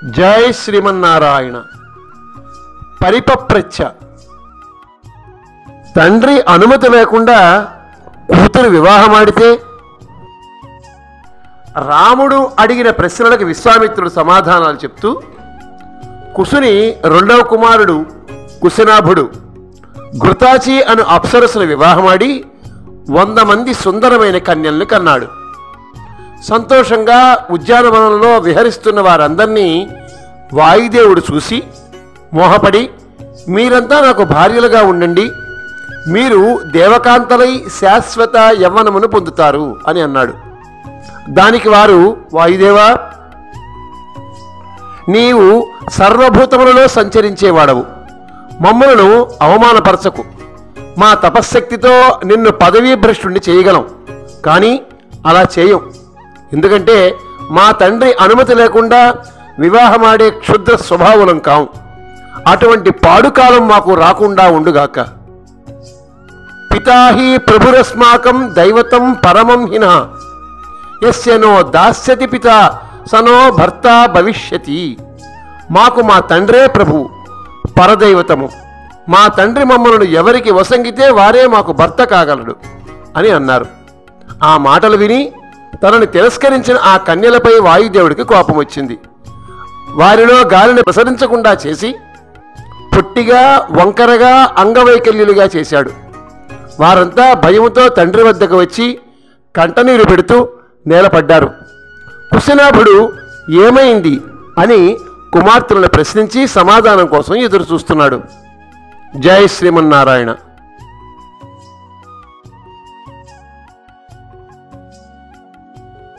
జై శ్రీమన్నారాయణ. పరిపప్రచ్ఛ. తండ్రి అనుమతి లేకుండా కూతురు వివాహమాడితే రాముడు అడిగిన ప్రశ్నలకు విశ్వామిత్రుడు సమాధానాలు చెప్తూ కుసుని రెండవ కుమారుడు కుశనాభుడు ఘృతాచి అను అప్సరసును వివాహమాడి 100 మంది సుందరమైన కన్యలను కన్నాడు. సంతోషంగా ఉద్యానవనంలో విహరిస్తున్న వారందరినీ వాయుదేవుడు చూసి మోహపడి, మీరంతా నాకు భార్యలుగా ఉండండి, మీరు దేవకాంతలై శాశ్వత యవ్వనమును పొందుతారు అని అన్నాడు. దానికి వారు, వాయుదేవా, నీవు సర్వభూతములలో సంచరించేవాడవు, మమ్మలను అవమానపరచకు. మా తపశ్శక్తితో నిన్ను పదవీ భ్రష్టుణ్ణి చేయగలం, కానీ అలా చేయం. ఎందుకంటే మా తండ్రి అనుమతి లేకుండా వివాహమాడే క్షుద్ర స్వభావులం కాం. అటువంటి పాడుకాలం మాకు రాకుండా ఉండుగాక. పితాహి ప్రభురస్మాకం దైవతం పరమం హిన యస్యనో దాస్యతి పిత సనో భర్త భవిష్యతి. మాకు మా తండ్రే ప్రభు, పరదైవతము. మా తండ్రి మమ్మలను ఎవరికి వసంగితే వారే మాకు భర్త కాగలడు అని అన్నారు. ఆ మాటలు విని తనని తిరస్కరించిన ఆ కన్యలపై వాయుదేవుడికి కోపం వచ్చింది. వారిలో గాలిని ప్రసరించకుండా చేసి పొట్టిగా వంకరగా అంగవైకల్యులుగా చేశాడు. వారంతా భయముతో తండ్రి వద్దకు వచ్చి కంటనీరు పెడుతూ నేలపడ్డారు. కుశనాభుడు ఏమైంది అని కుమార్తెలను ప్రశ్నించి సమాధానం కోసం ఎదురు చూస్తున్నాడు. జై శ్రీమన్నారాయణ.